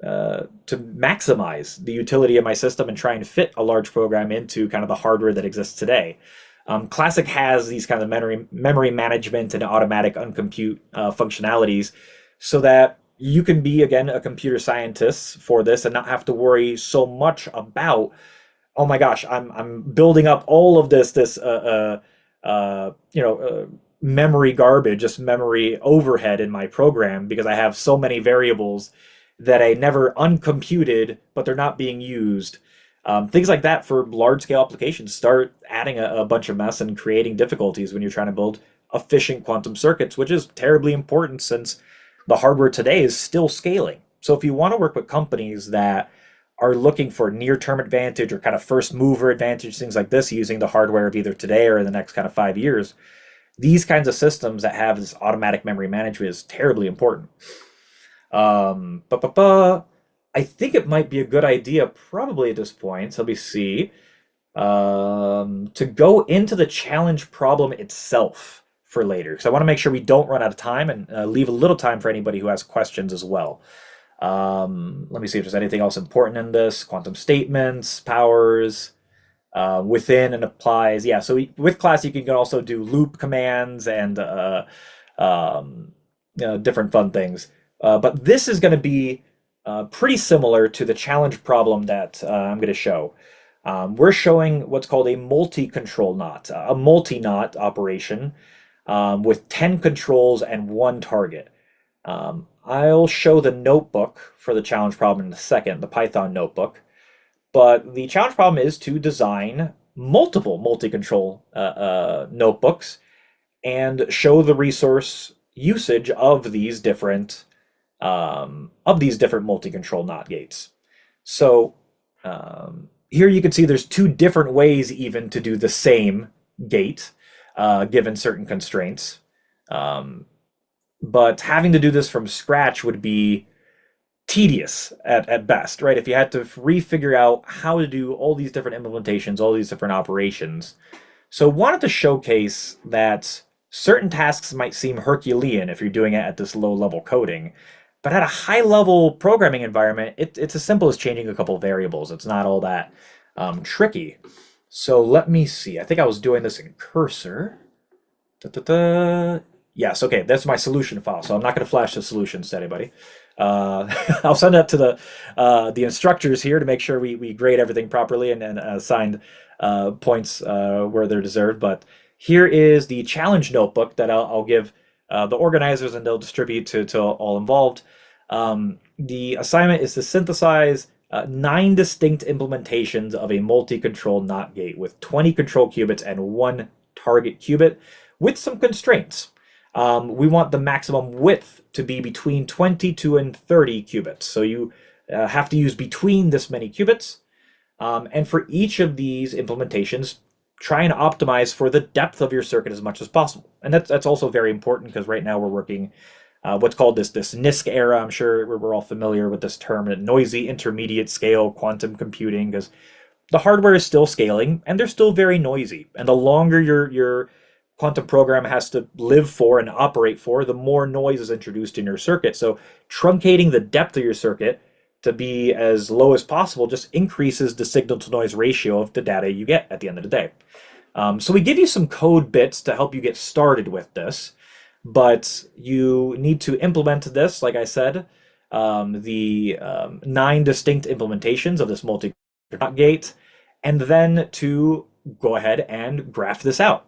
maximize the utility of my system and try and fit a large program into kind of the hardware that exists today? Classiq has these kind of memory management and automatic uncompute functionalities, so that you can be, again, a computer scientist for this and not have to worry so much about, oh my gosh, I'm building up all of this memory garbage, just memory overhead in my program, because I have so many variables that I never uncomputed, but they're not being used. Things like that for large scale applications start adding a bunch of mess and creating difficulties when you're trying to build efficient quantum circuits, which is terribly important since the hardware today is still scaling. So if you want to work with companies that are looking for near term advantage or kind of first mover advantage, things like this, using the hardware of either today or in the next kind of 5 years, these kinds of systems that have this automatic memory management is terribly important. Um, ba, ba, ba. I think it might be a good idea, probably at this point. So let me see. To go into the challenge problem itself for later, because I want to make sure we don't run out of time and leave a little time for anybody who has questions as well. Let me see if there's anything else important in this. Quantum statements, powers, within and applies. Yeah, so with Classiq, you can also do loop commands and um, different fun things. But this is going to be pretty similar to the challenge problem that I'm going to show. We're showing what's called a multi-control knot, a multi-knot operation with 10 controls and one target. I'll show the notebook for the challenge problem in a second, the Python notebook. But the challenge problem is to design multiple multi-control notebooks and show the resource usage of these different multi-control NOT gates. So here you can see there's two different ways even to do the same gate given certain constraints. Um, but having to do this from scratch would be tedious at best, right? If you had to refigure out how to do all these different implementations, all these different operations. So wanted to showcase that certain tasks might seem Herculean if you're doing it at this low level coding, but at a high level programming environment, it's as simple as changing a couple of variables. It's not all that tricky. So let me see. I think I was doing this in Cursor. Da-da-da. Yes, okay, that's my solution file. So I'm not going to flash the solutions to anybody. I'll send that to the instructors here to make sure we grade everything properly and assign points where they're deserved. But here is the challenge notebook that I'll give the organizers and they'll distribute to all involved. The assignment is to synthesize 9 distinct implementations of a multi-control NOT gate with 20 control qubits and 1 target qubit with some constraints. We want the maximum width to be between 22 and 30 qubits. So you have to use between this many qubits. And for each of these implementations, try and optimize for the depth of your circuit as much as possible. And that's also very important because right now we're working what's called this NISQ era. I'm sure we're all familiar with this term, noisy intermediate scale quantum computing, because the hardware is still scaling and they're still very noisy. And the longer your quantum program has to live for and operate for, the more noise is introduced in your circuit. So truncating the depth of your circuit to be as low as possible just increases the signal to noise ratio of the data you get at the end of the day. So we give you some code bits to help you get started with this, but you need to implement this, like I said, the 9 distinct implementations of this multi-gate, and then to go ahead and graph this out.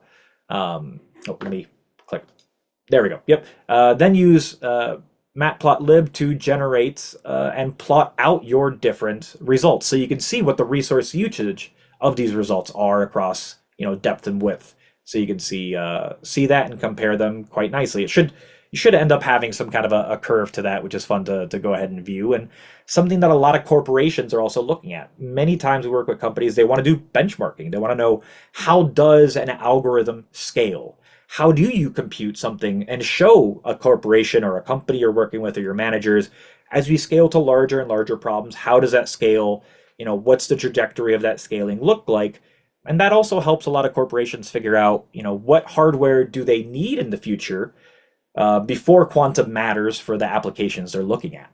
Let me click. There we go. Yep. Then use matplotlib to generate and plot out your different results, so you can see what the resource usage of these results are across depth and width. So you can see that and compare them quite nicely. You should end up having some kind of a curve to that, which is fun to go ahead and view, and something that a lot of corporations are also looking at. Many times we work with companies, they want to do benchmarking. They want to know, how does an algorithm scale? How do you compute something and show a corporation or a company you're working with or your managers, as we scale to larger and larger problems, how does that scale? What's the trajectory of that scaling look like? And that also helps a lot of corporations figure out, what hardware do they need in the future before quantum matters for the applications they're looking at.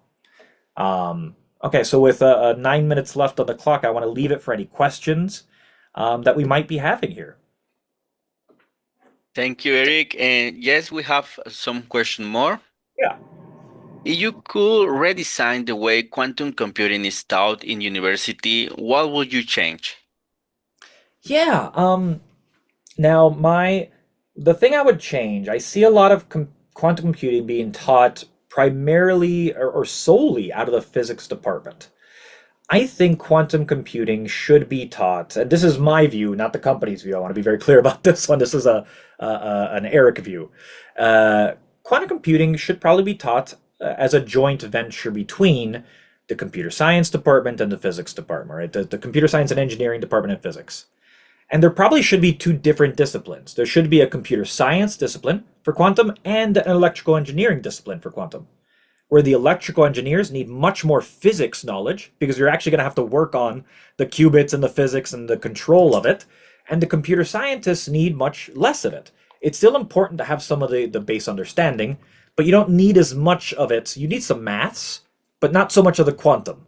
Okay, so with 9 minutes left on the clock, I want to leave it for any questions that we might be having here. Thank you, Eric. And yes, we have some question more. Yeah. If you could redesign the way quantum computing is taught in university, what would you change? Yeah. Now, the thing I would change, I see a lot of quantum computing being taught primarily or solely out of the physics department. I think quantum computing should be taught, and this is my view, not the company's view. I want to be very clear about this one. This is an Erik view. Uh, Quantum computing should probably be taught as a joint venture between the computer science department and the physics department, right? The computer science and engineering department and physics. And there probably should be 2 different disciplines. There should be a computer science discipline for quantum and an electrical engineering discipline for quantum, where the electrical engineers need much more physics knowledge because you're actually going to have to work on the qubits and the physics and the control of it, and the computer scientists need much less of it. It's still important to have some of the base understanding, but you don't need as much of it. You need some maths, but not so much of the quantum.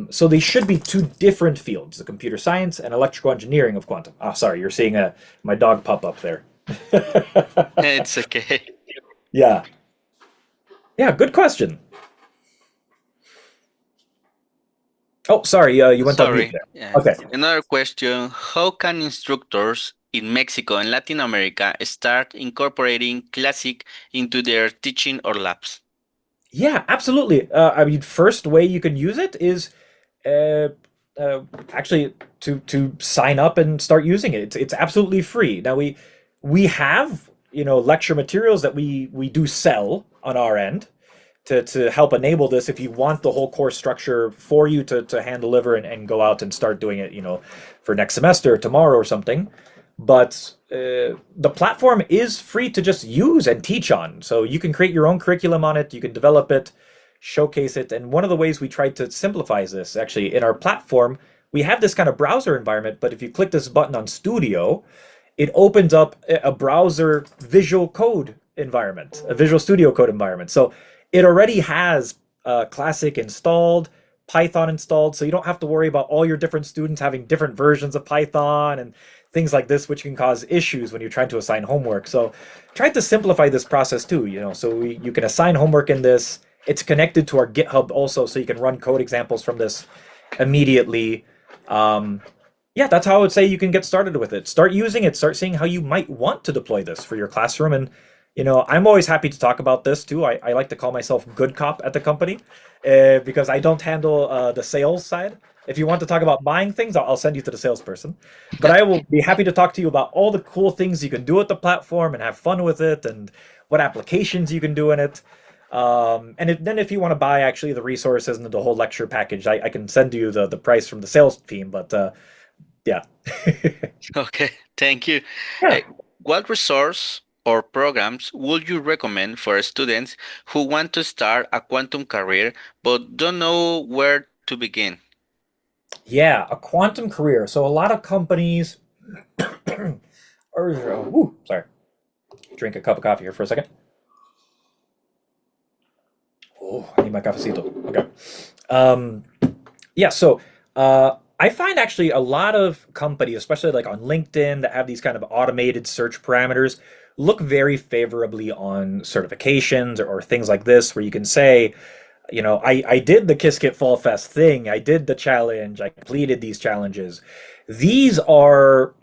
So they should be 2 different fields, the computer science and electrical engineering of quantum. Oh, sorry, you're seeing my dog pop up there. It's okay. Yeah. Yeah, good question. Oh, sorry, you went on mute Sorry. there. Okay. Another question. How can instructors in Mexico and Latin America start incorporating Classiq into their teaching or labs? Yeah, absolutely. I mean, first way you can use it is uh, actually to sign up and start using it. It's absolutely free. Now We have, lecture materials that we do sell on our end to help enable this if you want the whole course structure for you to hand deliver and go out and start doing it, for next semester, tomorrow or something. But the platform is free to just use and teach on. So you can create your own curriculum on it, you can develop it, showcase it. And one of the ways we tried to simplify this actually in our platform, we have this kind of browser environment, but if you click this button on Studio, it opens up a browser visual code environment, a Visual Studio Code environment. So it already has Classiq installed, Python installed, so you don't have to worry about all your different students having different versions of Python and things like this, which can cause issues when you're trying to assign homework. So try to simplify this process too, so you can assign homework in this. It's connected to our GitHub also, so you can run code examples from this immediately. Um, yeah, that's how I would say you can get started with it. Start using it, start seeing how you might want to deploy this for your classroom. And, I'm always happy to talk about this too. I like to call myself good cop at the company because I don't handle the sales side. If you want to talk about buying things, I'll send you to the salesperson. But I will be happy to talk to you about all the cool things you can do with the platform and have fun with it and what applications you can do in it. Then if you want to buy actually the resources and the whole lecture package, I can send you the price from the sales team. But yeah. Okay, thank you. Uh, Yeah. what resource or programs would you recommend for students who want to start a quantum career but don't know where to begin? Yeah, a quantum career. So a lot of companies sorry. Drink a cup of coffee here for a second. Oh, I need my cafecito. Okay. Um, yeah, so I find actually a lot of companies, especially like on LinkedIn, that have these kind of automated search parameters, look very favorably on certifications or things like this, where you can say, I did the Kiskit Fall Fest thing, I did the challenge, I completed these challenges. These are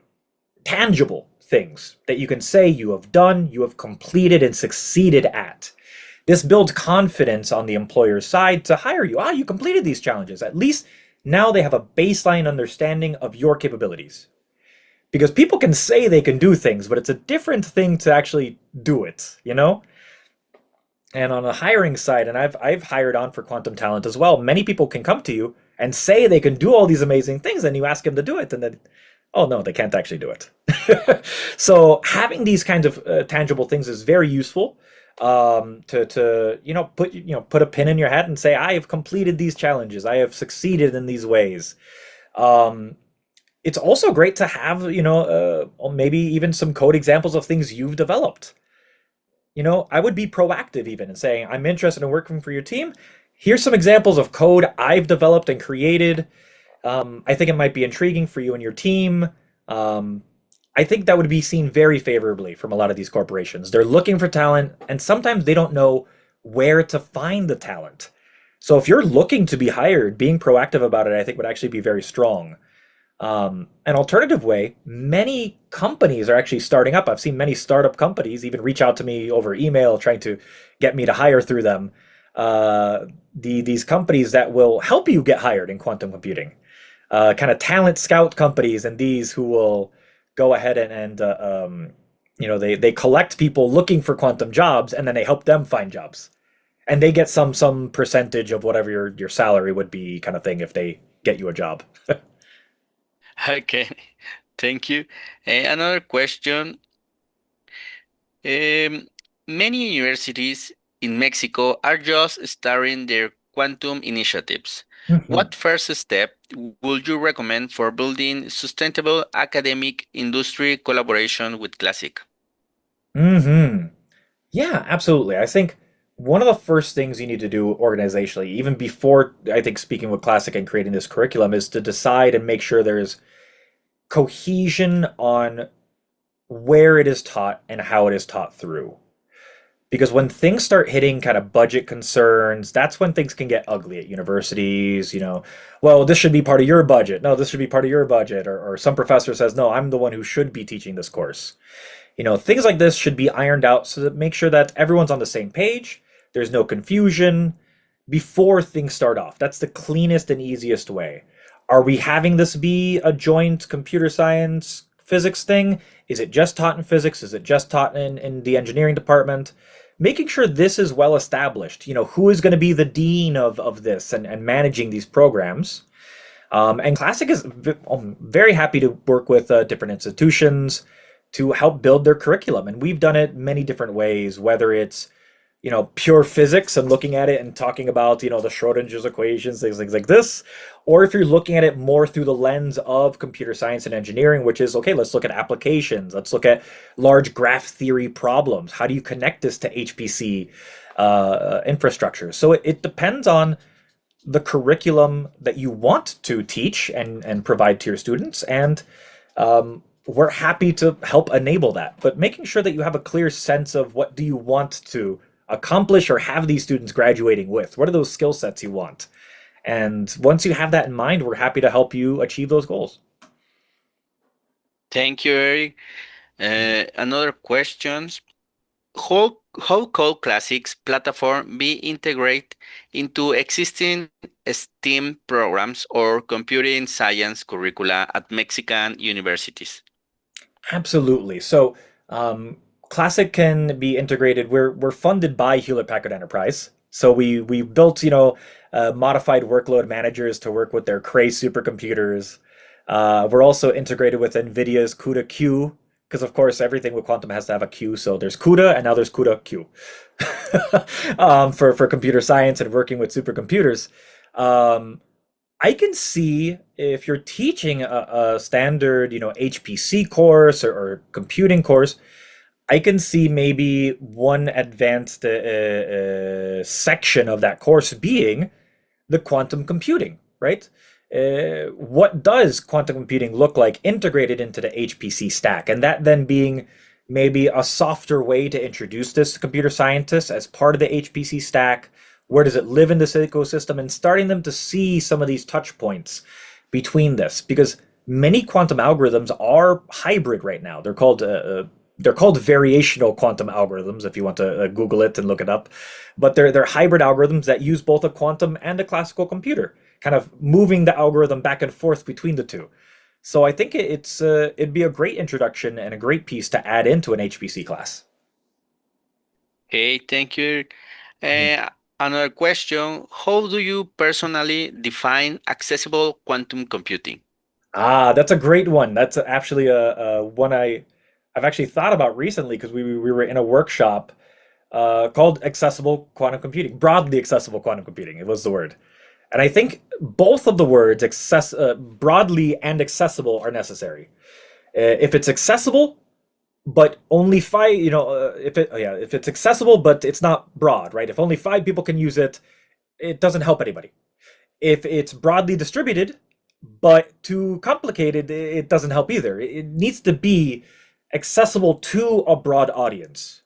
tangible things that you can say you have done, you have completed and succeeded at. This builds confidence on the employer's side to hire you. Ah, you completed these challenges. At least now they have a baseline understanding of your capabilities. Because people can say they can do things, but it's a different thing to actually do it? And on the hiring side, and I've hired on for quantum talent as well, many people can come to you and say they can do all these amazing things, and you ask them to do it, and then, oh no, they can't actually do it. So having these kinds of tangible things is very useful to put a pin in your head and say, I have completed these challenges, I have succeeded in these ways. Um, it's also great to have maybe even some code examples of things you've developed. I would be proactive even in saying, I'm interested in working for your team. Here's some examples of code I've developed and created. I think it might be intriguing for you and your team. Um, I think that would be seen very favorably from a lot of these corporations. They're looking for talent, and sometimes they don't know where to find the talent. So if you're looking to be hired, being proactive about it, I think would actually be very strong. An alternative way, many companies are actually starting up. I've seen many startup companies even reach out to me over email trying to get me to hire through them. These companies that will help you get hired in quantum computing, kind of talent scout companies, and these who will go ahead and they collect people looking for quantum jobs, and then they help them find jobs, and they get some percentage of whatever your salary would be, kind of thing, if they get you a job. Okay, thank you. Another question. Um, many universities in Mexico are just starting their quantum initiatives. What first step would you recommend for building sustainable academic industry collaboration with Classiq? Hmm. Yeah, absolutely. I think one of the first things you need to do organizationally, even before I think speaking with Classic and creating this curriculum, is to decide and make sure there's cohesion on where it is taught and how it is taught through. Because when things start hitting kind of budget concerns, that's when things can get ugly at universities. Well, this should be part of your budget. No, this should be part of your budget. Or some professor says, no, I'm the one who should be teaching this course. Things like this should be ironed out so that make sure that everyone's on the same page, there's no confusion before things start off. That's the cleanest and easiest way. Are we having this be a joint computer science physics thing? Is it just taught in physics? Is it just taught in the engineering department? Making sure this is well established. Who is going to be the dean of this and managing these programs? And Classiq is very happy to work with different institutions to help build their curriculum. And we've done it many different ways, whether it's pure physics and looking at it and talking about the Schrodinger's equations, things like this, or if you're looking at it more through the lens of computer science and engineering, which is okay, let's look at applications, let's look at large graph theory problems, how do you connect this to HPC infrastructure. So it depends on the curriculum that you want to teach and provide to your students, and we're happy to help enable that, but making sure that you have a clear sense of what do you want to accomplish or have these students graduating with. What are those skill sets you want? And once you have that in mind, we're happy to help you achieve those goals. Thank you, Eric. Another question. How could Classiq's platform be integrated into existing STEAM programs or computing science curricula at Mexican universities? Absolutely. So Classiq can be integrated. We're funded by Hewlett Packard Enterprise. So we built modified workload managers to work with their Cray supercomputers. We're also integrated with NVIDIA's CUDA Q, because of course everything with quantum has to have a Q. So there's CUDA and now there's CUDA Q for computer science and working with supercomputers. I can see if you're teaching a standard, HPC course or computing course, I can see maybe one advanced section of that course being the quantum computing, right? What does quantum computing look like integrated into the HPC stack? And that then being maybe a softer way to introduce this to computer scientists as part of the HPC stack. Where does it live in this ecosystem? And starting them to see some of these touch points between this, because many quantum algorithms are hybrid right now. They're called variational quantum algorithms if you want to Google it and look it up. But they're hybrid algorithms that use both a quantum and a classical computer, kind of moving the algorithm back and forth between the two. So I think it'd be a great introduction and a great piece to add into an HPC class. Okay, thank you. Mhm. Another question. How do you personally define accessible quantum computing? That's a great one. That's actually a one I've actually thought about recently because we were in a workshop called accessible quantum computing, broadly accessible quantum computing. It was the word. And I think both of the words broadly and accessible are necessary. If it's accessible, but only five, if it's accessible, but it's not broad, right? If only 5 people can use it, it doesn't help anybody. If it's broadly distributed, but too complicated, it doesn't help either. It needs to be accessible to a broad audience.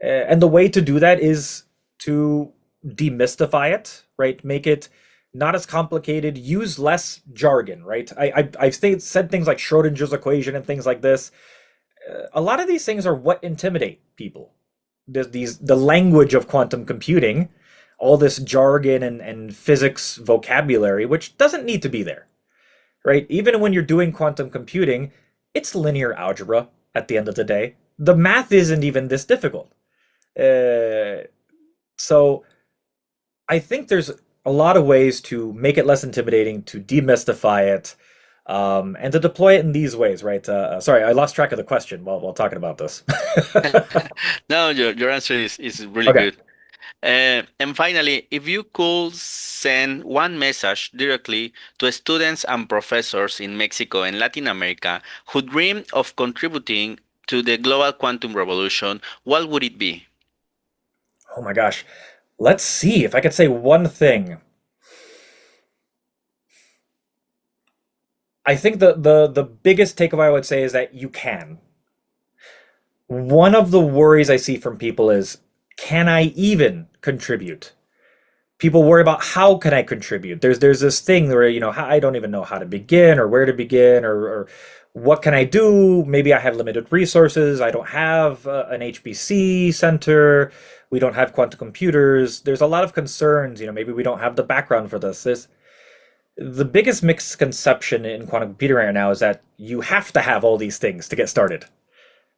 And the way to do that is to demystify it, right? Make it not as complicated, use less jargon, right? I've said things like Schrodinger's equation and things like this. A lot of these things are what intimidate people. The language of quantum computing, all this jargon and physics vocabulary, which doesn't need to be there, right? Even when you're doing quantum computing, it's linear algebra at the end of the day. The math isn't even this difficult. So I think there's a lot of ways to make it less intimidating, to demystify it, and to deploy it in these ways, right? Sorry, I lost track of the question while talking about this. No, your answer is really Okay. good. And finally, if you could send one message directly to students and professors in Mexico and Latin America who dream of contributing to the global quantum revolution, what would it be? Oh my gosh. Let's see if I could say one thing. I think the biggest takeaway I would say is that you can. One of the worries I see from people is, can I even contribute? People worry about how can I contribute. There's this thing where I don't even know how to begin or where to begin or what can I do. Maybe I have limited resources. I don't have an HPC center. We don't have quantum computers. There's a lot of concerns. Maybe we don't have the background for this. The biggest misconception in quantum computing right now is that you have to have all these things to get started.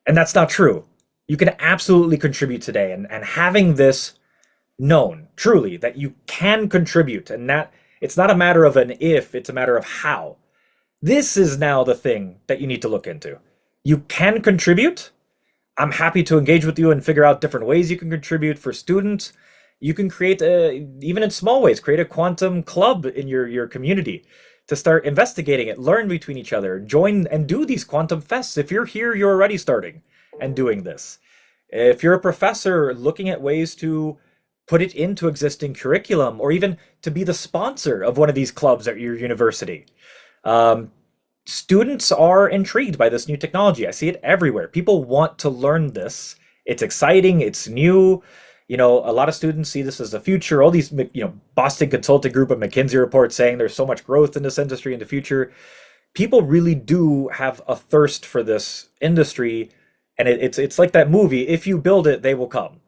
And that's not true. You can absolutely contribute today. And having this known truly that you can contribute and that it's not a matter of an if, it's a matter of how. This is now the thing that you need to look into. You can contribute. I'm happy to engage with you and figure out different ways you can contribute for students. You can create even in small ways, create a quantum club in your community to start investigating it, learn between each other, join and do these quantum fests. If you're here, you're already starting and doing this. If you're a professor looking at ways to put it into existing curriculum or even to be the sponsor of one of these clubs at your university. Um, Students are intrigued by this new technology. I see it everywhere. People want to learn this. It's exciting, it's new. A lot of students see this as the future. All these, Boston Consulting Group and McKinsey reports saying there's so much growth in this industry in the future. People really do have a thirst for this industry, and it's like that movie. If you build it, they will come,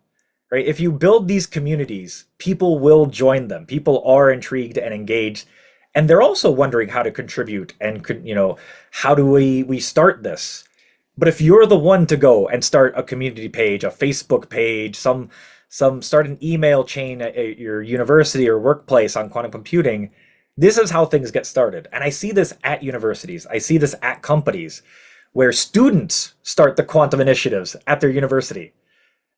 right? If you build these communities, people will join them. People are intrigued and engaged, and they're also wondering how to contribute and how do we start this. But if you're the one to go and start a community page, a Facebook page, some start an email chain at your university or workplace on quantum computing, this is how things get started. And I see this at universities. I see this at companies where students start the quantum initiatives at their university.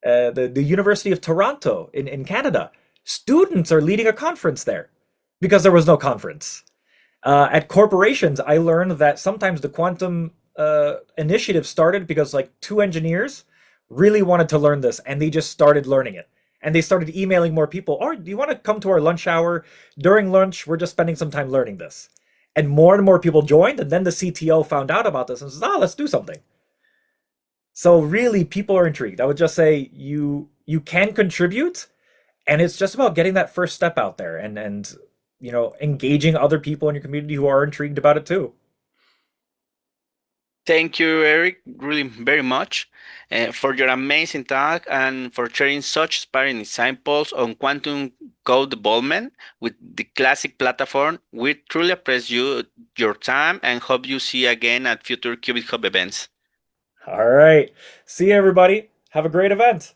The University of Toronto in Canada, students are leading a conference there because there was no conference. At corporations, I learned that sometimes the quantum initiative started because like two engineers really wanted to learn this and they just started learning it. And they started emailing more people. Or do you want to come to our lunch hour? During lunch, we're just spending some time learning this. And more people joined. And then the CTO found out about this and says, let's do something. So really, people are intrigued. I would just say you can contribute, and it's just about getting that first step out there and engaging other people in your community who are intrigued about it too. Thank you, Eric, really very much for your amazing talk and for sharing such inspiring examples on quantum code development with the Classiq platform. We truly appreciate your time and hope you see you again at future Qubit Hub events. All right. See you, everybody. Have a great event.